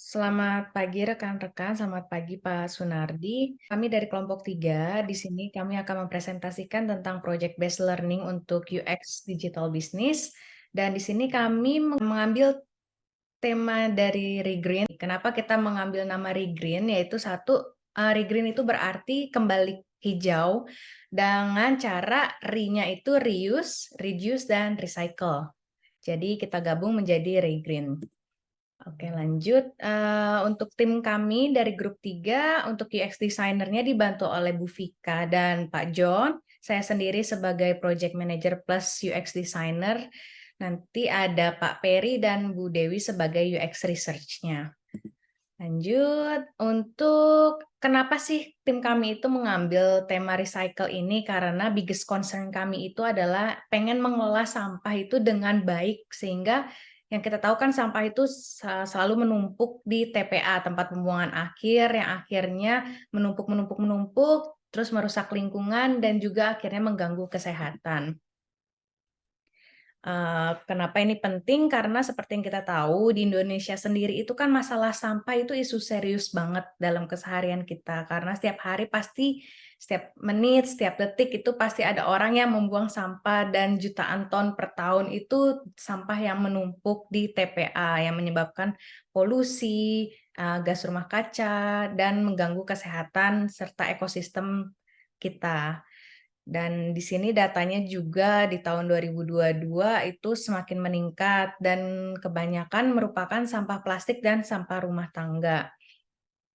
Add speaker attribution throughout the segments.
Speaker 1: Selamat pagi rekan-rekan, selamat pagi Pak Sunardi. Kami dari kelompok 3, di sini kami akan mempresentasikan tentang project based learning untuk UX digital business. Dan di sini kami mengambil tema dari Regreen. Kenapa kita mengambil nama Regreen? Yaitu satu, Regreen itu berarti kembali hijau dengan cara re-nya itu reuse, reduce, dan recycle. Jadi kita gabung menjadi Regreen. Oke, lanjut. Untuk tim kami dari grup 3, untuk UX designernya dibantu oleh Bu Vika dan Pak John. Saya sendiri sebagai project manager plus UX designer. Nanti ada Pak Peri dan Bu Dewi sebagai UX research-nya. Lanjut, untuk kenapa sih tim kami itu mengambil tema recycle ini? Karena biggest concern kami itu adalah pengen mengelola sampah itu dengan baik, sehingga yang kita tahu kan sampah itu selalu menumpuk di TPA, tempat pembuangan akhir, yang akhirnya menumpuk, terus merusak lingkungan dan juga akhirnya mengganggu kesehatan. Kenapa ini penting? Karena seperti yang kita tahu, di Indonesia sendiri itu kan masalah sampah itu isu serius banget dalam keseharian kita. Karena setiap hari pasti, setiap menit, setiap detik itu pasti ada orang yang membuang sampah dan jutaan ton per tahun itu sampah yang menumpuk di TPA yang menyebabkan polusi, gas rumah kaca, dan mengganggu kesehatan serta ekosistem kita. Dan di sini datanya juga di tahun 2022 itu semakin meningkat dan kebanyakan merupakan sampah plastik dan sampah rumah tangga.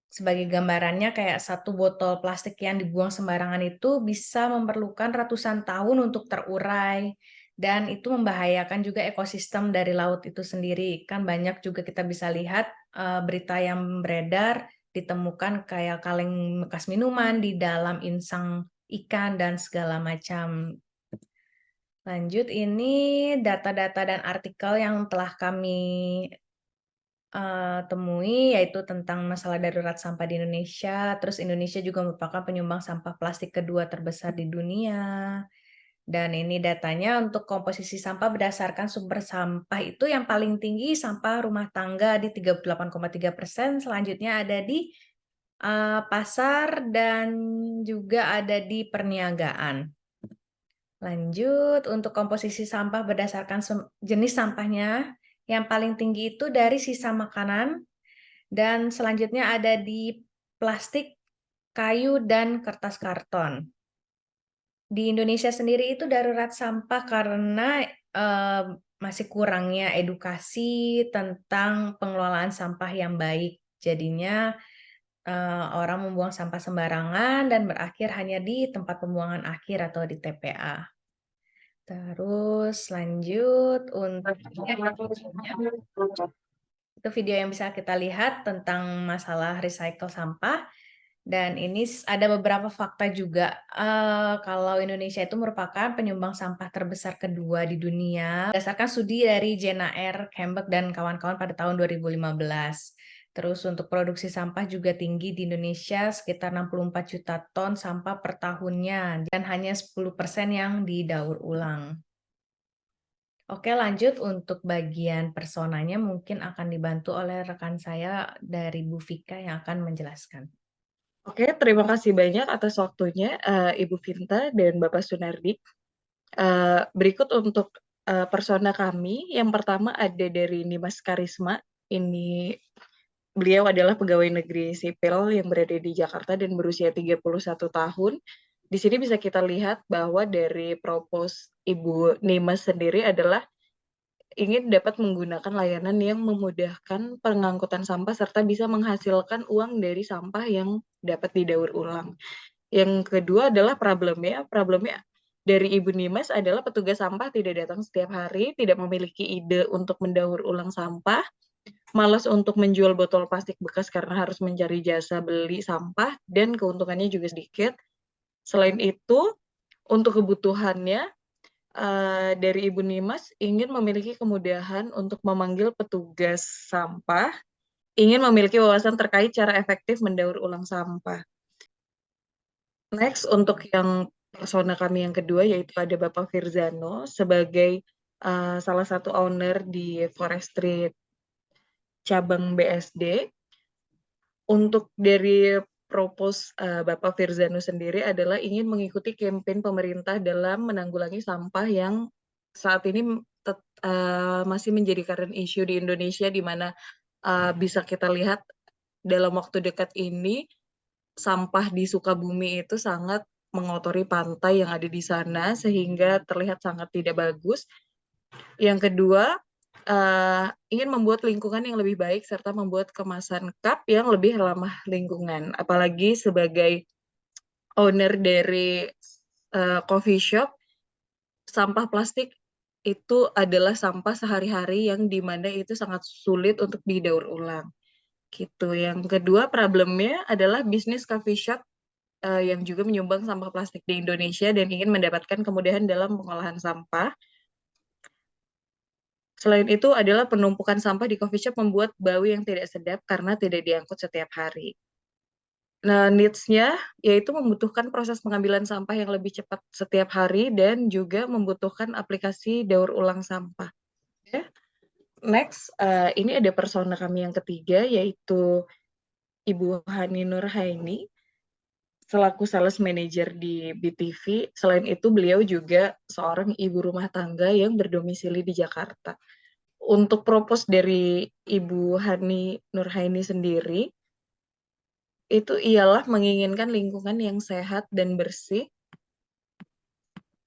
Speaker 1: Sebagai gambarannya kayak satu botol plastik yang dibuang sembarangan itu bisa memerlukan ratusan tahun untuk terurai dan itu membahayakan juga ekosistem dari laut itu sendiri. Kan banyak juga kita bisa lihat berita yang beredar ditemukan kayak kaleng bekas minuman di dalam insang ikan dan segala macam. Lanjut, ini data-data dan artikel yang telah kami temui, yaitu tentang masalah darurat sampah di Indonesia. Terus Indonesia juga merupakan penyumbang sampah plastik kedua terbesar di dunia. Dan ini datanya untuk komposisi sampah berdasarkan sumber sampah itu yang paling tinggi sampah rumah tangga di 38,3%. Selanjutnya ada di pasar dan juga ada di perniagaan. Lanjut, untuk komposisi sampah berdasarkan jenis sampahnya, yang paling tinggi itu dari sisa makanan, dan selanjutnya ada di plastik, kayu, dan kertas karton. Di Indonesia sendiri itu darurat sampah karena masih kurangnya edukasi tentang pengelolaan sampah yang baik. Jadinya orang membuang sampah sembarangan dan berakhir hanya di tempat pembuangan akhir atau di TPA. Terus lanjut untuk itu video yang bisa kita lihat tentang masalah recycle sampah. Dan ini ada beberapa fakta juga kalau Indonesia itu merupakan penyumbang sampah terbesar kedua di dunia berdasarkan studi dari Jenna R. Kembeck dan kawan-kawan pada tahun 2015. Terus untuk produksi sampah juga tinggi di Indonesia sekitar 64 juta ton sampah per tahunnya dan hanya 10% yang didaur ulang. Oke, lanjut untuk bagian personanya mungkin akan dibantu oleh rekan saya dari Bu Vika yang akan menjelaskan.
Speaker 2: Oke, terima kasih banyak atas waktunya, Ibu Vinta dan Bapak Sunardi. Berikut untuk persona kami, yang pertama ada dari Nimas Karisma. Ini beliau adalah pegawai negeri sipil yang berada di Jakarta dan berusia 31 tahun. Di sini bisa kita lihat bahwa dari propos Ibu Nimas sendiri adalah ingin dapat menggunakan layanan yang memudahkan pengangkutan sampah serta bisa menghasilkan uang dari sampah yang dapat didaur ulang. Yang kedua adalah problemnya dari Ibu Nimas adalah petugas sampah tidak datang setiap hari, tidak memiliki ide untuk mendaur ulang sampah, malas untuk menjual botol plastik bekas karena harus mencari jasa beli sampah, dan keuntungannya juga sedikit. Selain itu, untuk kebutuhannya, dari Ibu Nimas ingin memiliki kemudahan untuk memanggil petugas sampah, ingin memiliki wawasan terkait cara efektif mendaur ulang sampah. Next, untuk yang persona kami yang kedua, yaitu ada Bapak Firzano sebagai salah satu owner di Forestry cabang BSD. Untuk dari Bapak Firzanus sendiri adalah ingin mengikuti campaign pemerintah dalam menanggulangi sampah yang saat ini masih menjadi current issue di Indonesia, di mana bisa kita lihat dalam waktu dekat ini sampah di Sukabumi itu sangat mengotori pantai yang ada di sana sehingga terlihat sangat tidak bagus. Yang kedua, ingin membuat lingkungan yang lebih baik serta membuat kemasan cup yang lebih ramah lingkungan. Apalagi sebagai owner dari coffee shop, sampah plastik itu adalah sampah sehari-hari yang dimana itu sangat sulit untuk didaur ulang. Gitu. Yang kedua problemnya adalah bisnis coffee shop yang juga menyumbang sampah plastik di Indonesia dan ingin mendapatkan kemudahan dalam pengolahan sampah. Selain itu adalah penumpukan sampah di coffee shop membuat bau yang tidak sedap karena tidak diangkut setiap hari. Nah, needs-nya yaitu membutuhkan proses pengambilan sampah yang lebih cepat setiap hari dan juga membutuhkan aplikasi daur ulang sampah. Oke. Next, ini ada persona kami yang ketiga yaitu Ibu Hani Nurhaini selaku sales manager di BTV. Selain itu, beliau juga seorang ibu rumah tangga yang berdomisili di Jakarta. Untuk propose dari Ibu Hani Nurhaini sendiri, itu ialah menginginkan lingkungan yang sehat dan bersih,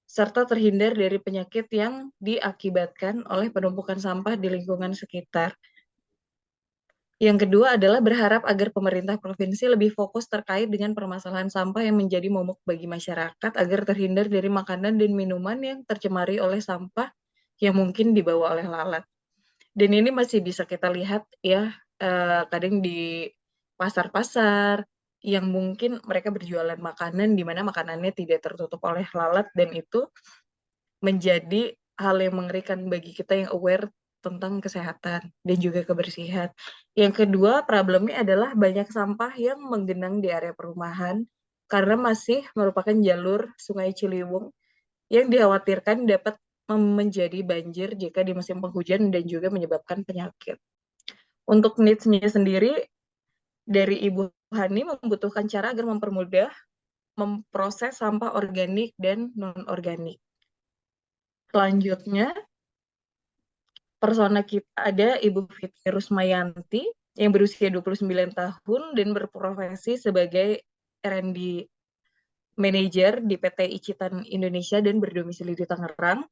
Speaker 2: serta terhindar dari penyakit yang diakibatkan oleh penumpukan sampah di lingkungan sekitar. Yang kedua adalah berharap agar pemerintah provinsi lebih fokus terkait dengan permasalahan sampah yang menjadi momok bagi masyarakat agar terhindar dari makanan dan minuman yang tercemari oleh sampah yang mungkin dibawa oleh lalat. Dan ini masih bisa kita lihat ya, kadang di pasar-pasar yang mungkin mereka berjualan makanan di mana makanannya tidak tertutup oleh lalat dan itu menjadi hal yang mengerikan bagi kita yang aware tentang kesehatan dan juga kebersihan. Yang kedua, problemnya adalah banyak sampah yang menggenang di area perumahan karena masih merupakan jalur Sungai Ciliwung yang dikhawatirkan dapat menjadi banjir jika di musim penghujan dan juga menyebabkan penyakit. Untuk needs-nya sendiri, dari Ibu Hani membutuhkan cara agar mempermudah memproses sampah organik dan non-organik. Selanjutnya, persona kita ada Ibu Fitri Rusmayanti yang berusia 29 tahun dan berprofesi sebagai R&D Manager di PT Icitan Indonesia dan berdomisili di Tangerang.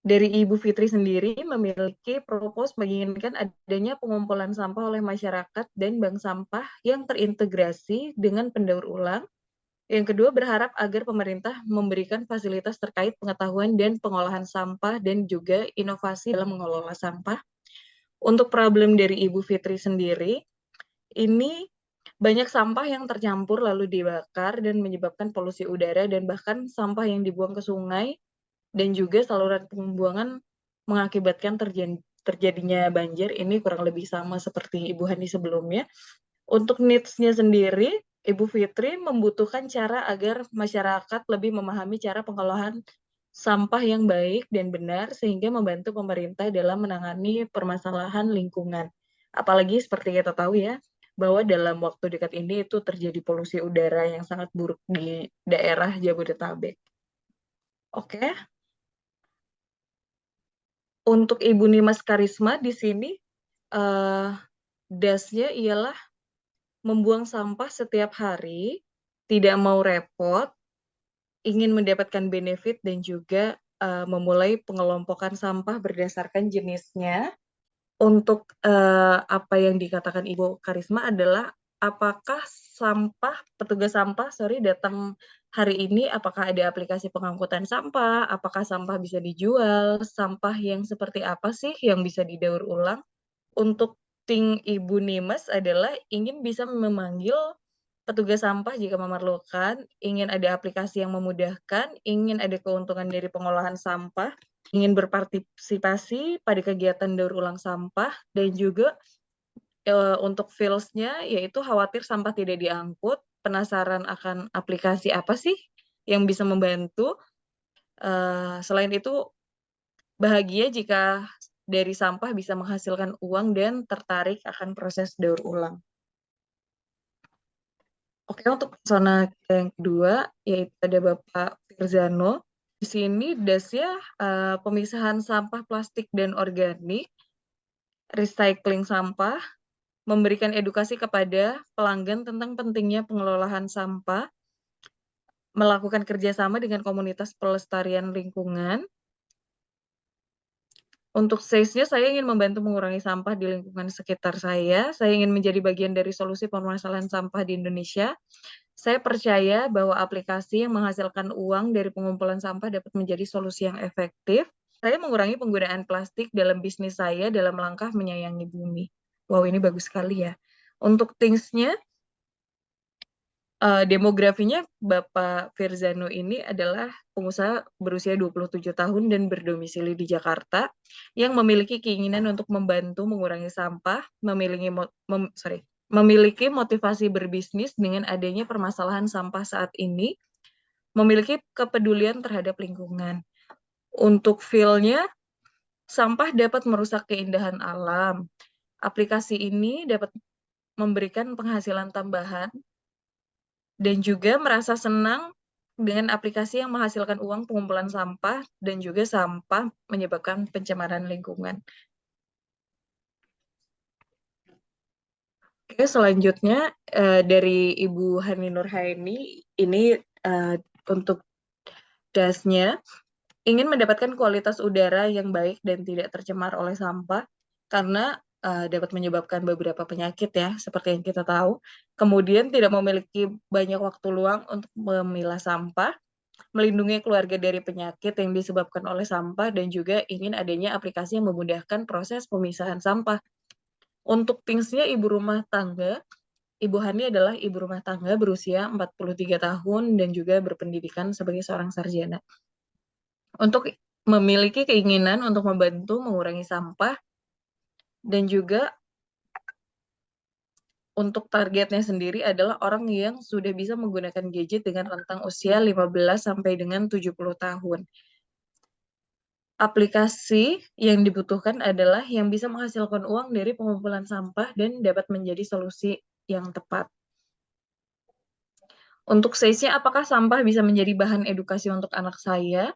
Speaker 2: Dari Ibu Fitri sendiri memiliki propose menginginkan adanya pengumpulan sampah oleh masyarakat dan bank sampah yang terintegrasi dengan pendaur ulang. Yang kedua, berharap agar pemerintah memberikan fasilitas terkait pengetahuan dan pengolahan sampah dan juga inovasi dalam mengelola sampah. Untuk problem dari Ibu Fitri sendiri, ini banyak sampah yang tercampur lalu dibakar dan menyebabkan polusi udara dan bahkan sampah yang dibuang ke sungai dan juga saluran pembuangan mengakibatkan terjadinya banjir. Ini kurang lebih sama seperti Ibu Hani sebelumnya. Untuk needs-nya sendiri, Ibu Fitri membutuhkan cara agar masyarakat lebih memahami cara pengolahan sampah yang baik dan benar sehingga membantu pemerintah dalam menangani permasalahan lingkungan. Apalagi seperti kita tahu ya, bahwa dalam waktu dekat ini itu terjadi polusi udara yang sangat buruk di daerah Jabodetabek. Oke. Untuk Ibu Nimas Karisma di sini, dasnya ialah membuang sampah setiap hari, tidak mau repot, ingin mendapatkan benefit dan juga memulai pengelompokan sampah berdasarkan jenisnya. Untuk apa yang dikatakan Ibu Karisma adalah apakah petugas sampah, datang hari ini, apakah ada aplikasi pengangkutan sampah, apakah sampah bisa dijual, sampah yang seperti apa sih yang bisa didaur ulang. Untuk ting Ibu Nimas adalah ingin bisa memanggil petugas sampah jika memerlukan, ingin ada aplikasi yang memudahkan, ingin ada keuntungan dari pengolahan sampah, ingin berpartisipasi pada kegiatan daur ulang sampah, dan juga untuk feels-nya yaitu khawatir sampah tidak diangkut, penasaran akan aplikasi apa sih yang bisa membantu. Selain itu, bahagia jika dari sampah bisa menghasilkan uang dan tertarik akan proses daur ulang. Oke, untuk persona yang kedua, yaitu ada Bapak Firzano. Di sini dasnya pemisahan sampah plastik dan organik, recycling sampah, memberikan edukasi kepada pelanggan tentang pentingnya pengelolaan sampah, melakukan kerjasama dengan komunitas pelestarian lingkungan. Untuk sales-nya, saya ingin membantu mengurangi sampah di lingkungan sekitar saya. Saya ingin menjadi bagian dari solusi permasalahan sampah di Indonesia. Saya percaya bahwa aplikasi yang menghasilkan uang dari pengumpulan sampah dapat menjadi solusi yang efektif. Saya mengurangi penggunaan plastik dalam bisnis saya dalam langkah menyayangi bumi. Wow, ini bagus sekali ya. Untuk things-nya, demografinya Bapak Firzano ini adalah pengusaha berusia 27 tahun dan berdomisili di Jakarta yang memiliki keinginan untuk membantu mengurangi sampah, memiliki motivasi berbisnis dengan adanya permasalahan sampah saat ini, memiliki kepedulian terhadap lingkungan. Untuk feel-nya, sampah dapat merusak keindahan alam. Aplikasi ini dapat memberikan penghasilan tambahan dan juga merasa senang dengan aplikasi yang menghasilkan uang pengumpulan sampah dan juga sampah menyebabkan pencemaran lingkungan. Oke, selanjutnya dari Ibu Hani Nurhaini, ini untuk dasnya ingin mendapatkan kualitas udara yang baik dan tidak tercemar oleh sampah karena dapat menyebabkan beberapa penyakit ya, seperti yang kita tahu. Kemudian tidak memiliki banyak waktu luang untuk memilah sampah, melindungi keluarga dari penyakit yang disebabkan oleh sampah, dan juga ingin adanya aplikasi yang memudahkan proses pemisahan sampah. Untuk things-nya ibu rumah tangga, Ibu Hani adalah ibu rumah tangga berusia 43 tahun dan juga berpendidikan sebagai seorang sarjana. Untuk memiliki keinginan untuk membantu mengurangi sampah dan juga untuk targetnya sendiri adalah orang yang sudah bisa menggunakan gadget dengan rentang usia 15 sampai dengan 70 tahun. Aplikasi yang dibutuhkan adalah yang bisa menghasilkan uang dari pengumpulan sampah dan dapat menjadi solusi yang tepat. Untuk sesinya, apakah sampah bisa menjadi bahan edukasi untuk anak saya?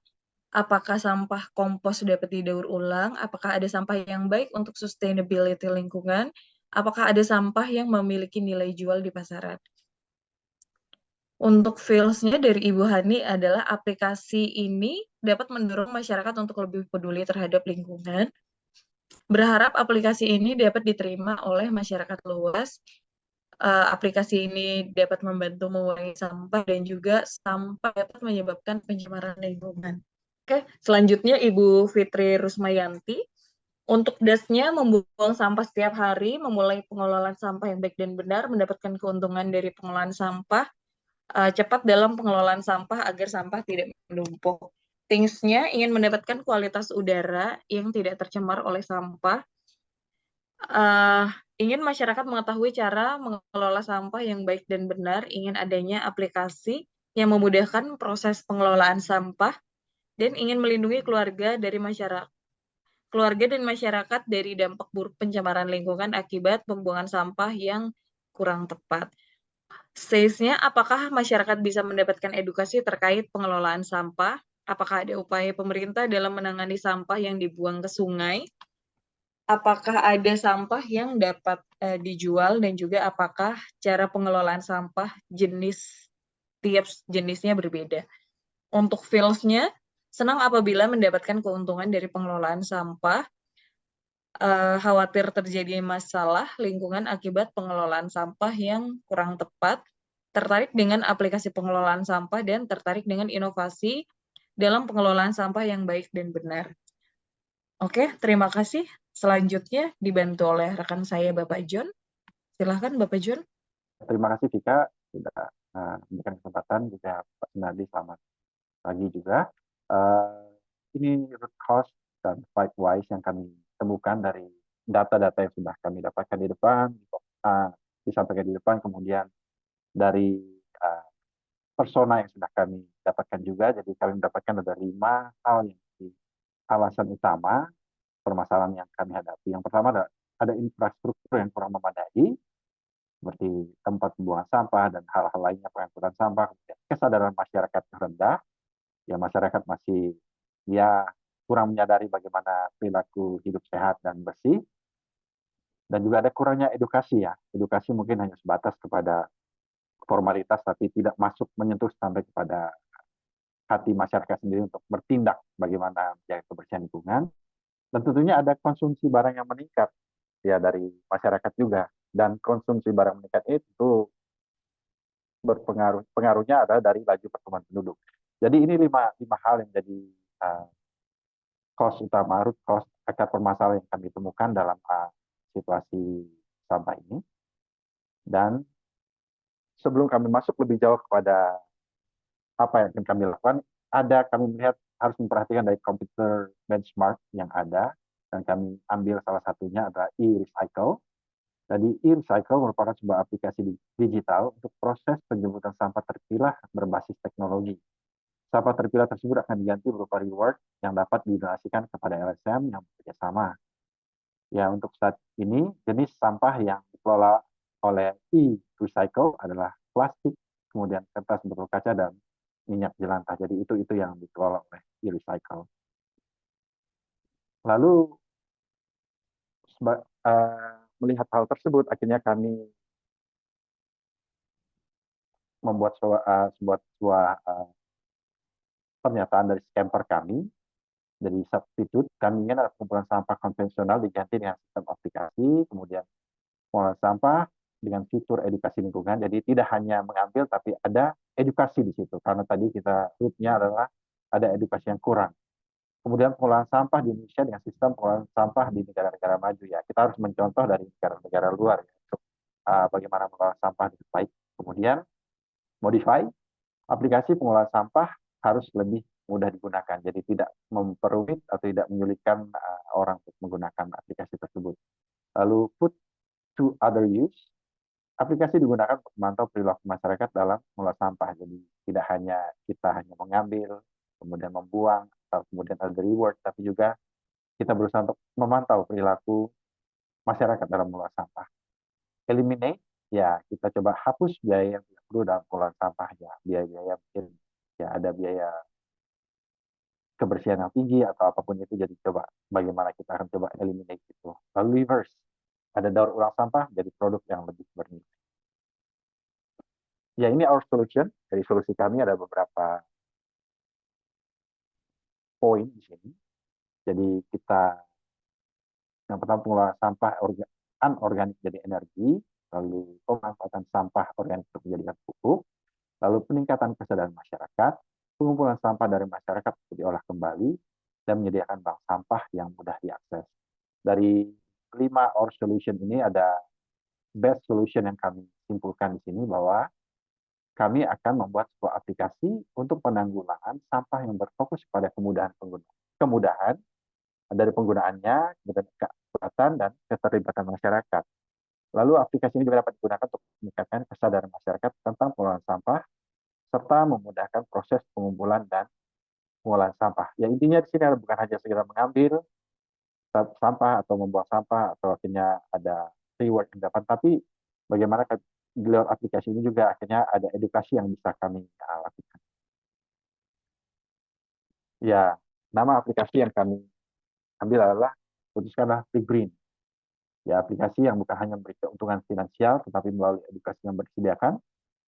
Speaker 2: Apakah sampah kompos dapat didaur ulang? Apakah ada sampah yang baik untuk sustainability lingkungan? Apakah ada sampah yang memiliki nilai jual di pasaran? Untuk feels-nya dari Ibu Hani adalah aplikasi ini dapat mendorong masyarakat untuk lebih peduli terhadap lingkungan. Berharap aplikasi ini dapat diterima oleh masyarakat luas. Aplikasi ini dapat membantu mengurangi sampah dan juga sampah dapat menyebabkan pencemaran lingkungan. Oke, selanjutnya Ibu Fitri Rusmayanti. Untuk dasnya membuang sampah setiap hari, memulai pengelolaan sampah yang baik dan benar, mendapatkan keuntungan dari pengelolaan sampah, cepat dalam pengelolaan sampah agar sampah tidak menumpuk. Things-nya ingin mendapatkan kualitas udara yang tidak tercemar oleh sampah, ingin masyarakat mengetahui cara mengelola sampah yang baik dan benar, ingin adanya aplikasi yang memudahkan proses pengelolaan sampah, dan ingin melindungi keluarga dan masyarakat dari dampak buruk pencemaran lingkungan akibat pembuangan sampah yang kurang tepat. Stage-nya, apakah masyarakat bisa mendapatkan edukasi terkait pengelolaan sampah? Apakah ada upaya pemerintah dalam menangani sampah yang dibuang ke sungai? Apakah ada sampah yang dapat dijual, dan juga apakah cara pengelolaan sampah tiap jenisnya berbeda? Untuk feels-nya, senang apabila mendapatkan keuntungan dari pengelolaan sampah, khawatir terjadi masalah lingkungan akibat pengelolaan sampah yang kurang tepat, tertarik dengan aplikasi pengelolaan sampah, dan tertarik dengan inovasi dalam pengelolaan sampah yang baik dan benar. Oke, terima kasih. Selanjutnya dibantu oleh rekan saya, Bapak John. Silahkan, Bapak John.
Speaker 3: Terima kasih Vika sudah memberikan kesempatan, juga Pak Sunardi selamat pagi juga. Ini root cause dan fight wise yang kami temukan dari data-data yang sudah kami dapatkan di depan, disampaikan di depan, kemudian dari persona yang sudah kami dapatkan juga. Jadi kami mendapatkan ada 5 hal yang menjadi alasan utama permasalahan yang kami hadapi. Yang pertama ada infrastruktur yang kurang memadai. seperti tempat pembuangan sampah dan hal-hal lainnya, pengangkutan sampah. Kemudian kesadaran masyarakat yang rendah, ya masyarakat masih ya kurang menyadari bagaimana perilaku hidup sehat dan bersih, dan juga ada kurangnya edukasi ya. Edukasi mungkin hanya sebatas kepada formalitas tapi tidak masuk menyentuh sampai kepada hati masyarakat sendiri untuk bertindak bagaimana menjaga kebersihan lingkungan. Dan tentunya ada konsumsi barang yang meningkat ya dari masyarakat juga, dan konsumsi barang meningkat itu pengaruhnya adalah dari laju pertumbuhan penduduk. Jadi ini lima hal yang jadi uh, cause utama, root cause, akar permasalahan yang kami temukan dalam situasi sampah ini. Dan sebelum kami masuk lebih jauh kepada apa yang akan kami lakukan, kami melihat harus memperhatikan dari komputer benchmark yang ada, dan kami ambil salah satunya adalah e-recycle. Jadi e-recycle merupakan sebuah aplikasi digital untuk proses penjemputan sampah terpilah berbasis teknologi. Sampah terpilah tersebut akan diganti berupa reward yang dapat didonasikan kepada LSM yang bekerjasama. Ya, untuk saat ini jenis sampah yang dikelola oleh e-recycle adalah plastik, kemudian kertas botol kaca, dan minyak jelantah. Jadi itu yang dikelola oleh e-recycle. Lalu melihat hal tersebut, akhirnya kami membuat sebuah pernyataan dari scamper kami. Dari substitute, kami ingin ada kumpulan sampah konvensional diganti dengan sistem aplikasi, kemudian pengolahan sampah dengan fitur edukasi lingkungan. Jadi tidak hanya mengambil, tapi ada edukasi di situ. Karena tadi kita rootnya adalah ada edukasi yang kurang. Kemudian pengolahan sampah di Indonesia dengan sistem pengolahan sampah di negara-negara maju ya. Kita harus mencontoh dari negara-negara luar ya, untuk bagaimana mengolah sampah dengan baik. Kemudian modify, aplikasi pengolahan sampah harus lebih mudah digunakan. Jadi tidak memperumit atau tidak menyulitkan orang untuk menggunakan aplikasi tersebut. Lalu put to other use, aplikasi digunakan untuk memantau perilaku masyarakat dalam mengolah sampah. Jadi tidak hanya kita mengambil, kemudian membuang, atau kemudian ada reward, tapi juga kita berusaha untuk memantau perilaku masyarakat dalam mengolah sampah. Eliminate, ya kita coba hapus biaya yang tidak perlu dalam pengolahan sampah ya. Biaya-biaya mungkin ya ada biaya kebersihan yang tinggi atau apapun itu, jadi coba bagaimana kita akan coba eliminate itu. Lalu reverse, ada daur ulang sampah jadi produk yang lebih bernilai. Ya, ini our solution. Dari solusi kami ada beberapa poin di sini. Jadi kita yang pertama pengolahan sampah anorganik jadi energi, lalu pemanfaatan sampah organik untuk menjadikan pupuk, lalu peningkatan kesadaran masyarakat, pengumpulan sampah dari masyarakat untuk diolah kembali, dan menyediakan bank sampah yang mudah diakses. Dari 5 our solution ini ada best solution yang kami simpulkan di sini, bahwa kami akan membuat sebuah aplikasi untuk penanggulangan sampah yang berfokus pada kemudahan dari penggunaannya, kemudian keakuratan dan keterlibatan masyarakat. Lalu aplikasi ini juga dapat digunakan untuk meningkatkan kesadaran masyarakat tentang pengelolaan sampah, serta memudahkan proses pengumpulan dan pengolahan sampah. Ya, intinya di sini bukan hanya sekedar mengambil sampah atau membuang sampah atau akhirnya ada reward yang dapat, tapi bagaimana di luar aplikasi ini juga akhirnya ada edukasi yang bisa kami lakukan. Ya, nama aplikasi yang kami ambil adalah putuskanlah Green. Ya, aplikasi yang bukan hanya memberi keuntungan finansial, tetapi melalui edukasi yang disediakan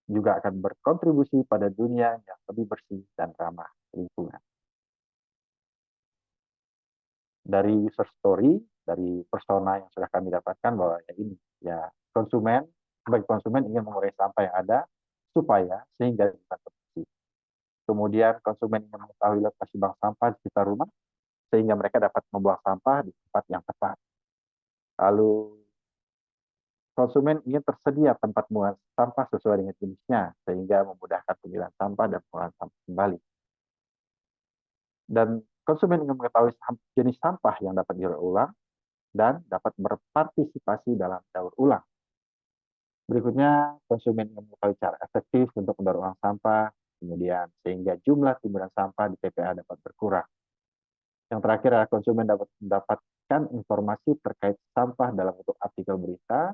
Speaker 3: juga akan berkontribusi pada dunia yang lebih bersih dan ramah lingkungan. Dari user story, dari persona yang sudah kami dapatkan, bahwa ya ini, ya sebagai konsumen ingin mengurangi sampah yang ada supaya sehingga dapat bersih. Kemudian konsumen ingin mengetahui lokasi bank sampah di sekitar rumah sehingga mereka dapat membuang sampah di tempat yang tepat. Lalu konsumen ingin tersedia tempat pembuangan sampah sesuai dengan jenisnya sehingga memudahkan pemilihan sampah dan pengolahan sampah kembali. Dan konsumen ingin mengetahui jenis sampah yang dapat didaur ulang dan dapat berpartisipasi dalam daur ulang. Berikutnya, konsumen ingin mengetahui cara efektif untuk mendaur ulang sampah, kemudian sehingga jumlah timbunan sampah di TPA dapat berkurang. Yang terakhir adalah konsumen dapat mendapatkan informasi terkait sampah dalam bentuk artikel berita,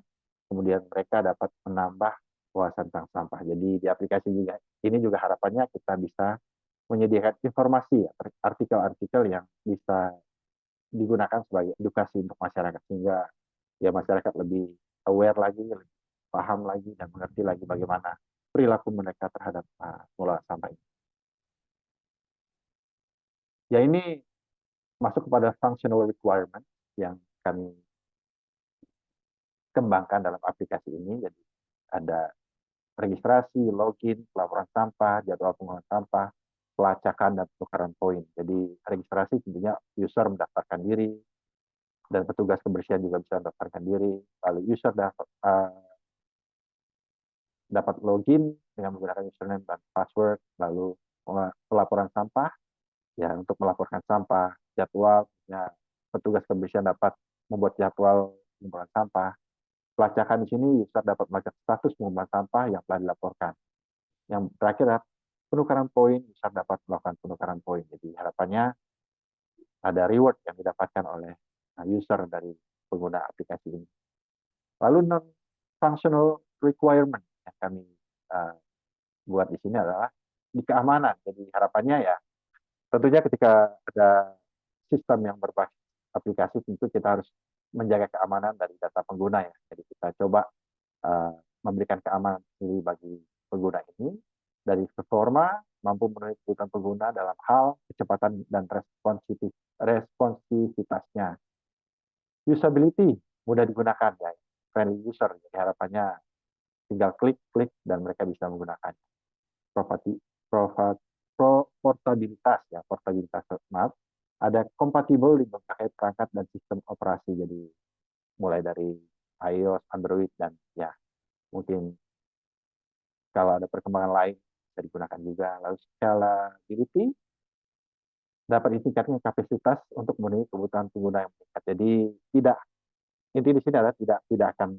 Speaker 3: kemudian mereka dapat menambah wawasan tentang sampah. Jadi di aplikasi juga ini juga harapannya kita bisa menyediakan informasi, artikel-artikel yang bisa digunakan sebagai edukasi untuk masyarakat, sehingga ya masyarakat lebih aware lagi, lebih paham lagi, dan mengerti lagi bagaimana perilaku mereka terhadap pengelolaan sampah ini. Ya, ini masuk kepada functional requirement yang kami kembangkan dalam aplikasi ini. Jadi ada registrasi, login, pelaporan sampah, jadwal pengolahan sampah, pelacakan dan penukaran poin. Jadi registrasi tentunya user mendaftarkan diri, dan petugas kebersihan juga bisa mendaftarkan diri. Lalu user dapat login dengan menggunakan username dan password. Lalu pelaporan sampah, ya untuk melaporkan sampah, jadwal, ya, petugas kebersihan dapat membuat jadwal pengumpulan sampah. Pelacakan di sini user dapat melacak status pengumpulan sampah yang telah dilaporkan. Yang terakhir adalah penukaran poin, user dapat melakukan penukaran poin. Jadi harapannya ada reward yang didapatkan oleh user dari pengguna aplikasi ini. Lalu non-functional requirement yang kami buat di sini adalah di keamanan. Jadi harapannya ya, tentunya ketika ada sistem yang berbasis aplikasi, tentu kita harus menjaga keamanan dari data pengguna ya. Jadi kita coba memberikan keamanan sendiri bagi pengguna ini, dari performa, mampu memenuhi kebutuhan pengguna dalam hal kecepatan dan responsivitasnya. Usability, mudah digunakan ya, friendly user. Jadi harapannya tinggal klik dan mereka bisa menggunakan. Portabilitas ya, maaf. Ada kompatibel di berbagai perangkat dan sistem operasi. Jadi mulai dari iOS, Android, dan ya mungkin kalau ada perkembangan lain bisa digunakan juga. Lalu scalability, dapat ditingkatkan kapasitas untuk memenuhi kebutuhan pengguna yang meningkat. Jadi inti di sini adalah tidak akan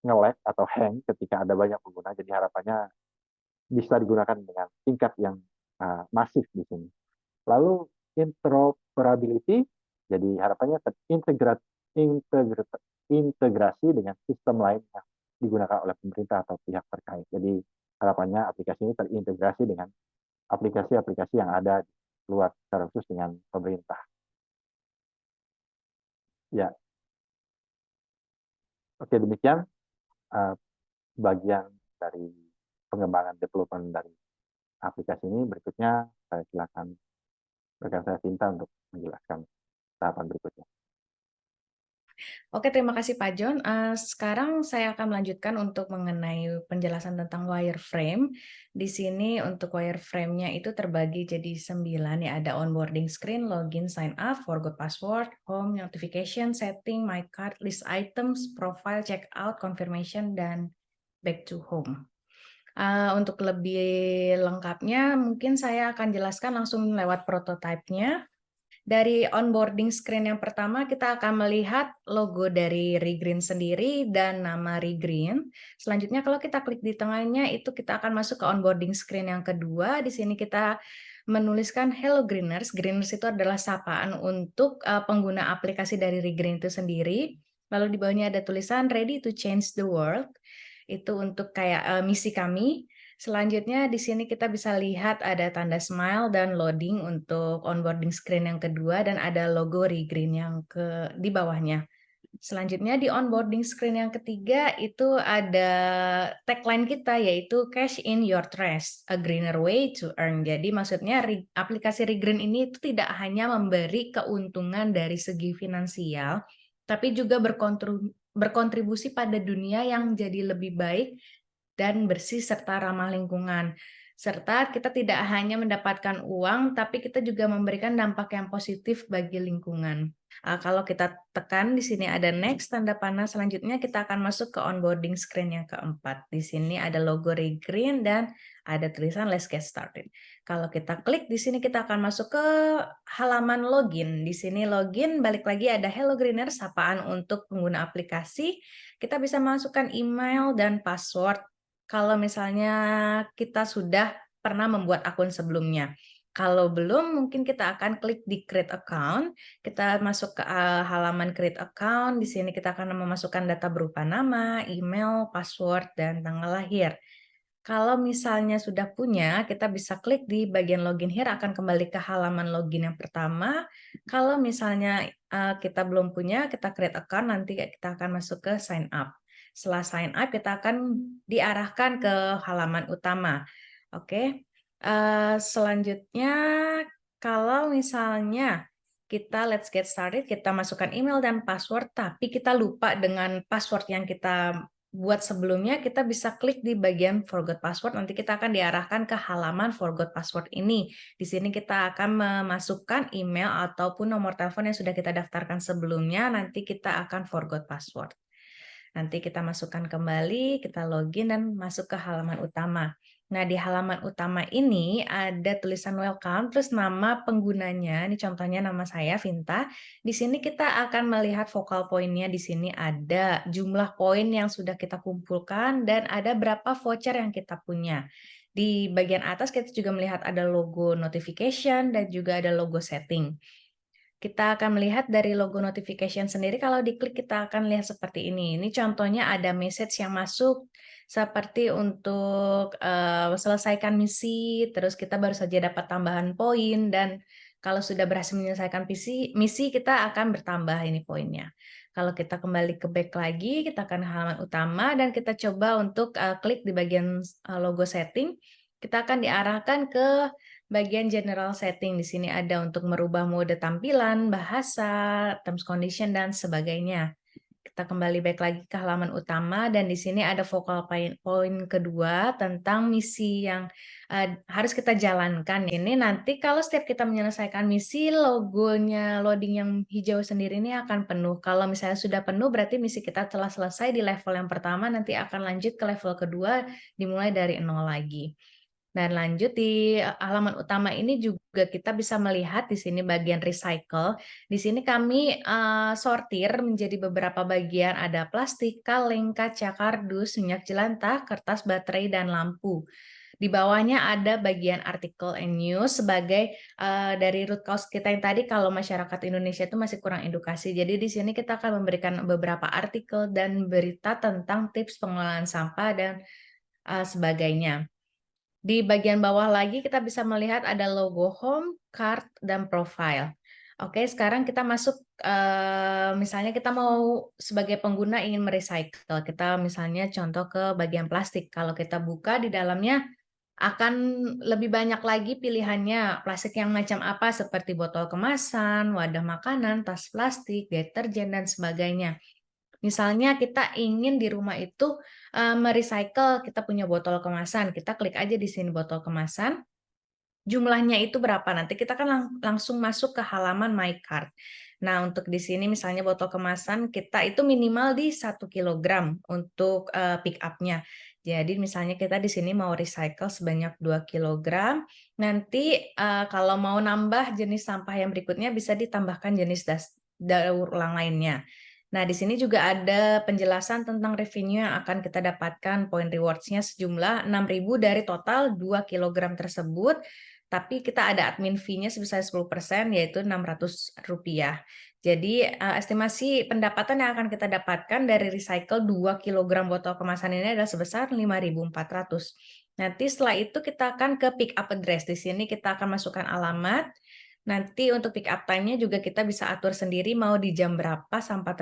Speaker 3: nge-lag atau hang ketika ada banyak pengguna. Jadi harapannya bisa digunakan dengan tingkat yang masif di sini. Lalu interoperability, jadi harapannya integrasi dengan sistem lain yang digunakan oleh pemerintah atau pihak terkait. Jadi harapannya aplikasi ini terintegrasi dengan aplikasi-aplikasi yang ada di luar, secara khusus dengan pemerintah. Ya, oke, demikian bagian dari pengembangan development dari aplikasi ini. Berikutnya saya silakan rekan saya Sinta untuk menjelaskan tahapan berikutnya.
Speaker 1: Oke, terima kasih Pak John. Sekarang saya akan melanjutkan untuk mengenai penjelasan tentang wireframe. Di sini untuk wireframe-nya itu terbagi jadi 9 ya. Ada onboarding screen, login, sign up, forgot password, home, notification, setting, my card, list items, profile, checkout, confirmation, dan back to home. Untuk lebih lengkapnya mungkin saya akan jelaskan langsung lewat prototipenya. Dari onboarding screen yang pertama, kita akan melihat logo dari Regreen sendiri dan nama Regreen. Selanjutnya, kalau kita klik di tengahnya, itu kita akan masuk ke onboarding screen yang kedua. Di sini kita menuliskan Hello Greeners. Greeners itu adalah sapaan untuk pengguna aplikasi dari Regreen itu sendiri. Lalu di bawahnya ada tulisan Ready to Change the World. Itu untuk kayak misi kami. Selanjutnya di sini kita bisa lihat ada tanda smile dan loading untuk onboarding screen yang kedua, dan ada logo Regreen yang di bawahnya. Selanjutnya di onboarding screen yang ketiga itu ada tagline kita, yaitu Cash in your trash, a greener way to earn. Jadi maksudnya aplikasi Regreen ini itu tidak hanya memberi keuntungan dari segi finansial, tapi juga berkontribusi pada dunia yang jadi lebih baik dan bersih serta ramah lingkungan. Serta kita tidak hanya mendapatkan uang, tapi kita juga memberikan dampak yang positif bagi lingkungan. Kalau kita tekan di sini ada next, tanda panah, selanjutnya kita akan masuk ke onboarding screen yang keempat. Di sini ada logo Regreen dan ada tulisan Let's Get Started. Kalau kita klik di sini kita akan masuk ke halaman login. Di sini login, balik lagi ada Hello Greener, sapaan untuk pengguna aplikasi. Kita bisa masukkan email dan password kalau misalnya kita sudah pernah membuat akun sebelumnya. Kalau belum, mungkin kita akan klik di create account. Kita masuk ke halaman create account. Di sini kita akan memasukkan data berupa nama, email, password, dan tanggal lahir. Kalau misalnya sudah punya, kita bisa klik di bagian login here, akan kembali ke halaman login yang pertama. Kalau misalnya kita belum punya, kita create account, nanti kita akan masuk ke sign up. Setelah sign up, kita akan diarahkan ke halaman utama. Oke. Selanjutnya, kalau misalnya kita let's get started, kita masukkan email dan password, tapi kita lupa dengan password yang kita buat sebelumnya, kita bisa klik di bagian forgot password. Nanti kita akan diarahkan ke halaman forgot password ini. Di sini kita akan memasukkan email ataupun nomor telepon yang sudah kita daftarkan sebelumnya. Nanti kita akan forgot password. Nanti kita masukkan kembali, kita login dan masuk ke halaman utama. Nah, di halaman utama ini ada tulisan welcome, terus nama penggunanya, ini contohnya nama saya, Vinta. Di sini kita akan melihat focal point-nya, di sini ada jumlah poin yang sudah kita kumpulkan, dan ada berapa voucher yang kita punya. Di bagian atas kita juga melihat ada logo notification, dan juga ada logo setting. Kita akan melihat dari logo notification sendiri, kalau diklik kita akan lihat seperti ini. Ini contohnya ada message yang masuk seperti untuk selesaikan misi, terus kita baru saja dapat tambahan poin, dan kalau sudah berhasil menyelesaikan misi kita akan bertambah ini poinnya. Kalau kita kembali ke back lagi, kita akan ke halaman utama dan kita coba untuk klik di bagian logo setting, kita akan diarahkan ke bagian general setting. Di sini ada untuk merubah mode tampilan, bahasa, terms condition, dan sebagainya. Kita kembali back lagi ke halaman utama, dan di sini ada focal point kedua tentang misi yang harus kita jalankan. Ini nanti kalau setiap kita menyelesaikan misi, logonya loading yang hijau sendiri ini akan penuh. Kalau misalnya sudah penuh, berarti misi kita telah selesai di level yang pertama, nanti akan lanjut ke level kedua, dimulai dari nol lagi. Dan lanjut di halaman utama ini juga kita bisa melihat di sini bagian recycle. Di sini kami sortir menjadi beberapa bagian, ada plastik, kaleng, kaca, kardus, minyak jelantah, kertas, baterai, dan lampu. Di bawahnya ada bagian artikel and news sebagai dari root cause kita yang tadi, kalau masyarakat Indonesia itu masih kurang edukasi. Jadi di sini kita akan memberikan beberapa artikel dan berita tentang tips pengelolaan sampah dan sebagainya. Di bagian bawah lagi kita bisa melihat ada logo home, card, dan profile. Oke, sekarang kita masuk, misalnya kita mau sebagai pengguna ingin merecycle. Kita misalnya contoh ke bagian plastik. Kalau kita buka di dalamnya akan lebih banyak lagi pilihannya. Plastik yang macam apa seperti botol kemasan, wadah makanan, tas plastik, deterjen, dan sebagainya. Misalnya kita ingin di rumah itu merecycle, kita punya botol kemasan, kita klik aja di sini botol kemasan, jumlahnya itu berapa, nanti kita kan langsung masuk ke halaman My Cart. Nah, untuk di sini misalnya botol kemasan kita itu minimal di 1 kilogram untuk pick up-nya. Jadi misalnya kita di sini mau recycle sebanyak 2 kilogram, nanti kalau mau nambah jenis sampah yang berikutnya bisa ditambahkan jenis daur ulang lainnya. Nah, di sini juga ada penjelasan tentang revenue yang akan kita dapatkan, poin rewards-nya sejumlah 6.000 dari total 2 kg tersebut, tapi kita ada admin fee-nya sebesar 10%, yaitu Rp600. Jadi, estimasi pendapatan yang akan kita dapatkan dari recycle 2 kg botol kemasan ini adalah sebesar 5.400. Nanti setelah itu kita akan ke pick up address. Di sini kita akan masukkan alamat. Nanti untuk pick up time-nya juga kita bisa atur sendiri mau di jam berapa sampah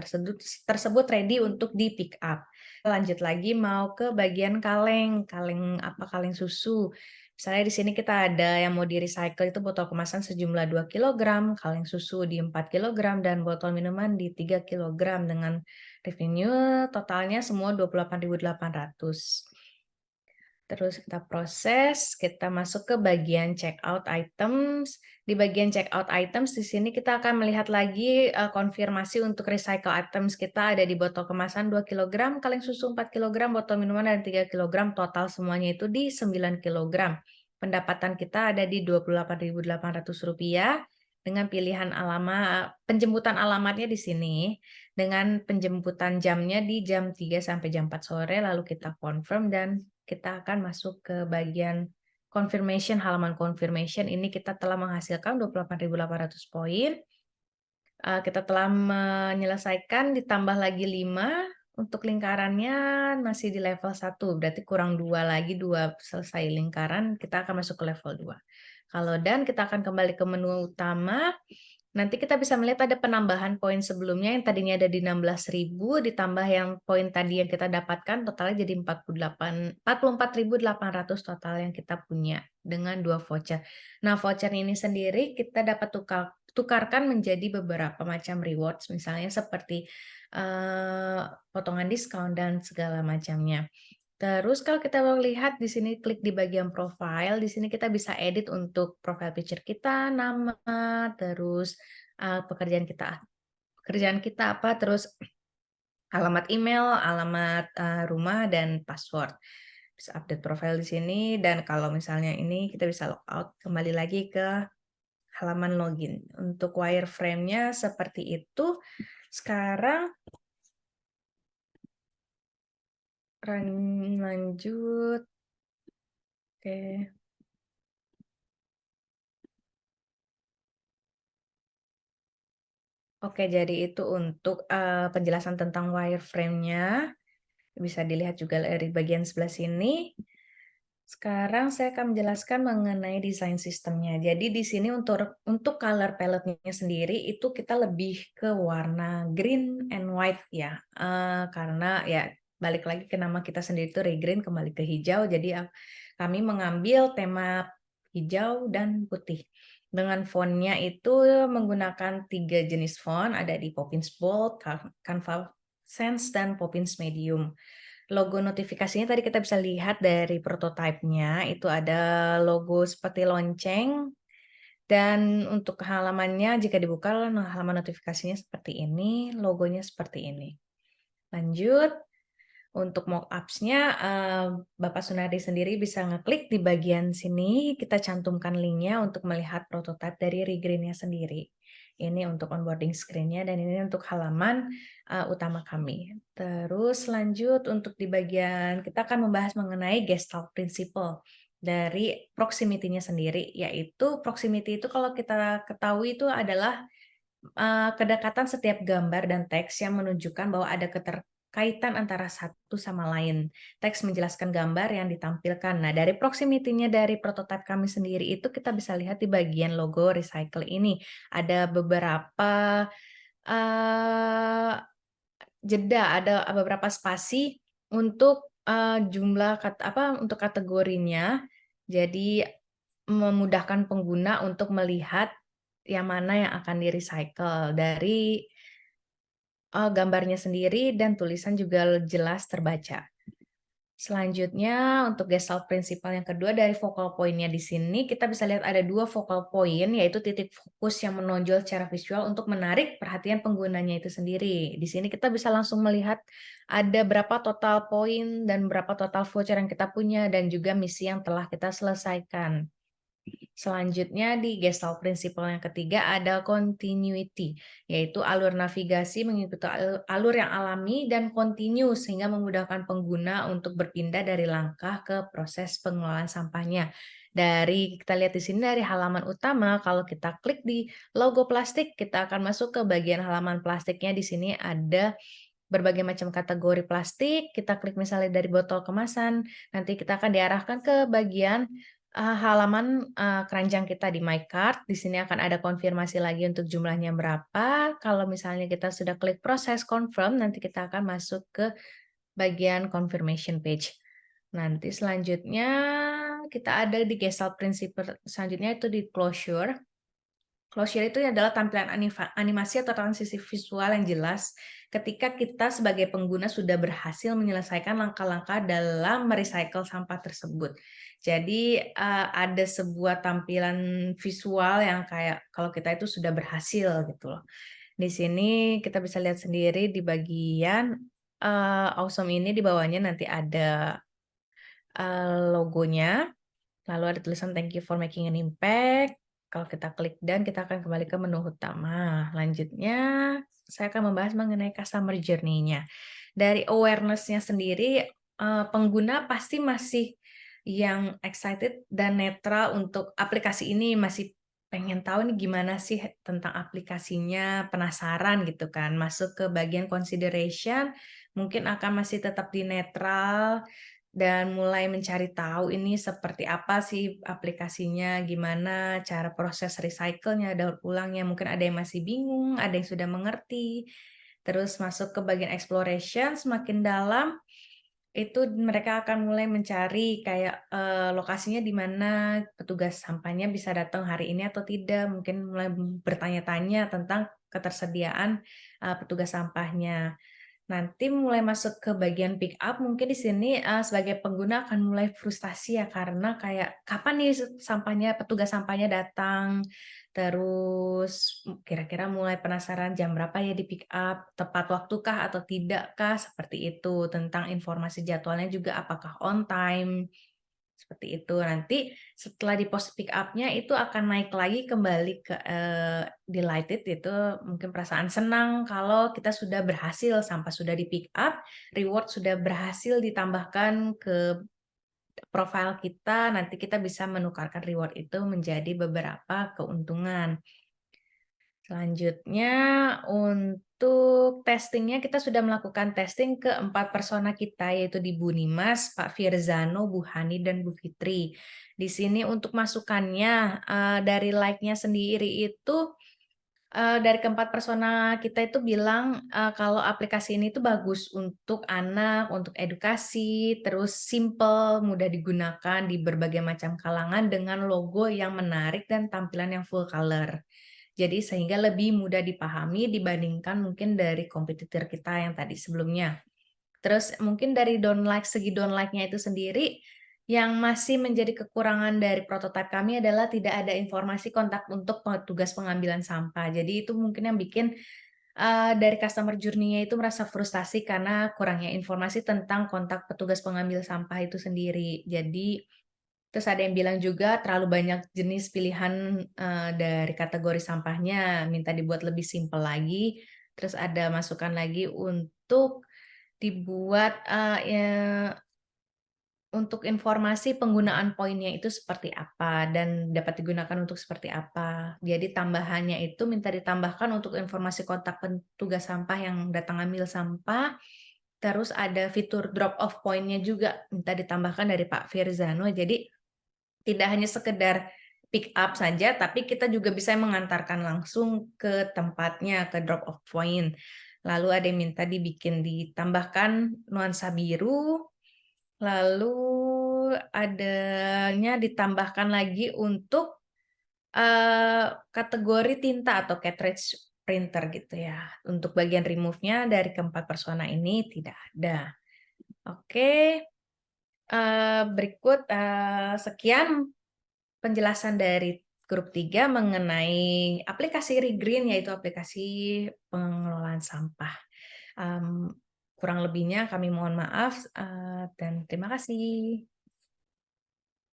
Speaker 1: tersebut ready untuk di pick up. Lanjut lagi mau ke bagian kaleng kaleng susu. Misalnya di sini kita ada yang mau di recycle itu botol kemasan sejumlah 2 kg, kaleng susu di 4 kg, dan botol minuman di 3 kg dengan revenue totalnya semua 28.800. Terus kita proses, kita masuk ke bagian checkout items. Di bagian checkout items di sini kita akan melihat lagi konfirmasi untuk recycle items kita ada di botol kemasan 2 kg, kaleng susu 4 kg, botol minuman dan 3 kg, total semuanya itu di 9 kg. Pendapatan kita ada di Rp28.800 dengan pilihan alamat, penjemputan alamatnya di sini, dengan penjemputan jamnya di jam 3 sampai jam 4 sore, lalu kita confirm dan kita akan masuk ke bagian halaman confirmation ini kita telah menghasilkan 28.800 poin. Kita telah menyelesaikan, ditambah lagi 5 untuk lingkarannya masih di level 1, berarti kurang 2 lagi, 2 selesai lingkaran, kita akan masuk ke level 2. Kalau dan kita akan kembali ke menu utama, nanti kita bisa melihat ada penambahan poin sebelumnya yang tadinya ada di 16.000, ditambah yang poin tadi yang kita dapatkan, totalnya jadi 44.800 total yang kita punya dengan 2 voucher. Nah, voucher ini sendiri kita dapat tukarkan menjadi beberapa macam rewards, misalnya seperti potongan diskon dan segala macamnya. Terus kalau kita mau lihat di sini, klik di bagian profile, di sini kita bisa edit untuk profile picture kita, nama, terus pekerjaan kita apa, terus alamat email, alamat rumah, dan password. Bisa update profile di sini, dan kalau misalnya ini kita bisa logout kembali lagi ke halaman login. Untuk wireframe-nya seperti itu. Sekarang lanjut. Oke. Oke, jadi itu untuk penjelasan tentang wireframe-nya. Bisa dilihat juga dari bagian sebelah sini. Sekarang saya akan menjelaskan mengenai desain sistemnya. Jadi di sini untuk color palette-nya sendiri itu kita lebih ke warna green and white ya. Karena ya balik lagi ke nama kita sendiri itu regreen, kembali ke hijau. Jadi kami mengambil tema hijau dan putih. Dengan fontnya itu menggunakan 3 jenis font, ada di Poppins Bold, Canva Sans, dan Poppins Medium. Logo notifikasinya tadi kita bisa lihat dari prototipenya, itu ada logo seperti lonceng, dan untuk halamannya jika dibuka halaman notifikasinya seperti ini, logonya seperti ini. Lanjut, untuk mockups-nya Bapak Sunardi sendiri bisa ngeklik di bagian sini, kita cantumkan linknya untuk melihat prototipe dari Regreen-nya sendiri. Ini untuk onboarding screen-nya dan ini untuk halaman utama kami. Terus lanjut untuk di bagian, kita akan membahas mengenai Gestalt Principle dari proximity-nya sendiri, yaitu proximity itu kalau kita ketahui itu adalah kedekatan setiap gambar dan teks yang menunjukkan bahwa ada keterkaitan antara satu sama lain. Teks menjelaskan gambar yang ditampilkan. Nah, dari proximity-nya dari prototipe kami sendiri itu kita bisa lihat di bagian logo recycle ini. Ada beberapa jeda, ada beberapa spasi untuk jumlah untuk kategorinya. Jadi memudahkan pengguna untuk melihat yang mana yang akan di-recycle dari gambarnya sendiri, dan tulisan juga jelas terbaca. Selanjutnya untuk Gestalt Principle yang kedua dari focal point-nya di sini kita bisa lihat ada 2 focal point, yaitu titik fokus yang menonjol secara visual untuk menarik perhatian penggunanya itu sendiri. Di sini kita bisa langsung melihat ada berapa total poin dan berapa total voucher yang kita punya dan juga misi yang telah kita selesaikan. Selanjutnya di Gestalt Principle yang ketiga ada continuity, yaitu alur navigasi mengikuti alur yang alami dan kontinu sehingga memudahkan pengguna untuk berpindah dari langkah ke proses pengelolaan sampahnya. Dari kita lihat di sini dari halaman utama, kalau kita klik di logo plastik, kita akan masuk ke bagian halaman plastiknya. Di sini ada berbagai macam kategori plastik. Kita klik misalnya dari botol kemasan, nanti kita akan diarahkan ke bagian halaman keranjang kita di My Cart. Di sini akan ada konfirmasi lagi untuk jumlahnya berapa. Kalau misalnya kita sudah klik proses confirm, nanti kita akan masuk ke bagian confirmation page. Nanti selanjutnya kita ada di Gestalt Principle, selanjutnya itu di closure. Closure itu adalah tampilan animasi atau transisi visual yang jelas ketika kita sebagai pengguna sudah berhasil menyelesaikan langkah-langkah dalam merecycle sampah tersebut. Jadi ada sebuah tampilan visual yang kayak kalau kita itu sudah berhasil gitu loh. Di sini kita bisa lihat sendiri di bagian awesome ini, di bawahnya nanti ada logonya. Lalu ada tulisan thank you for making an impact. Kalau kita klik dan kita akan kembali ke menu utama. Lanjutnya, saya akan membahas mengenai customer journey-nya. Dari awareness-nya sendiri, pengguna pasti masih yang excited dan netral untuk aplikasi ini, masih pengen tahu nih gimana sih tentang aplikasinya, penasaran gitu kan. Masuk ke bagian consideration, mungkin akan masih tetap di netral dan mulai mencari tahu ini seperti apa sih aplikasinya, gimana cara proses recycle-nya, daur ulangnya. Mungkin ada yang masih bingung, ada yang sudah mengerti. Terus masuk ke bagian exploration, semakin dalam itu mereka akan mulai mencari kayak lokasinya di mana, petugas sampahnya bisa datang hari ini atau tidak, mungkin mulai bertanya-tanya tentang ketersediaan petugas sampahnya. Nanti mulai masuk ke bagian pick up, mungkin di sini sebagai pengguna akan mulai frustasi ya, karena kayak kapan nih petugas sampahnya datang, terus kira-kira mulai penasaran jam berapa ya di pick up, tepat waktukah atau tidakkah, seperti itu. Tentang informasi jadwalnya juga apakah on time, seperti itu. Nanti setelah di pos pick up-nya itu akan naik lagi kembali ke delighted, itu mungkin perasaan senang kalau kita sudah berhasil, sampah sudah di pick up, reward sudah berhasil ditambahkan ke profile kita, nanti kita bisa menukarkan reward itu menjadi beberapa keuntungan. Selanjutnya untuk testingnya, kita sudah melakukan testing ke 4 persona kita, yaitu di Bu Nimas, Pak Firzano, Bu Hani, dan Bu Fitri. Di sini untuk masukannya dari like-nya sendiri itu dari keempat persona kita itu bilang kalau aplikasi ini tuh bagus untuk anak, untuk edukasi, terus simple, mudah digunakan di berbagai macam kalangan dengan logo yang menarik dan tampilan yang full color. Jadi sehingga lebih mudah dipahami dibandingkan mungkin dari kompetitor kita yang tadi sebelumnya. Terus mungkin dari segi downlike-nya itu sendiri, yang masih menjadi kekurangan dari prototipe kami adalah tidak ada informasi kontak untuk petugas pengambilan sampah. Jadi itu mungkin yang bikin dari customer journey-nya itu merasa frustasi karena kurangnya informasi tentang kontak petugas pengambil sampah itu sendiri. Jadi terus ada yang bilang juga terlalu banyak jenis pilihan dari kategori sampahnya, minta dibuat lebih simpel lagi. Terus ada masukan lagi untuk dibuat untuk informasi penggunaan poinnya itu seperti apa dan dapat digunakan untuk seperti apa. Jadi tambahannya itu minta ditambahkan untuk informasi kontak petugas sampah yang datang ambil sampah. Terus ada fitur drop off point-nya juga minta ditambahkan dari Pak Firzano. Jadi tidak hanya sekedar pick up saja, tapi kita juga bisa mengantarkan langsung ke tempatnya, ke drop off point. Lalu ada yang minta ditambahkan nuansa biru, lalu adanya ditambahkan lagi untuk kategori tinta atau cartridge printer gitu ya. Untuk bagian remove-nya dari keempat persona ini tidak ada. Oke, berikut sekian penjelasan dari grup 3 mengenai aplikasi Regreen, yaitu aplikasi pengelolaan sampah. Kurang lebihnya kami mohon maaf dan terima kasih.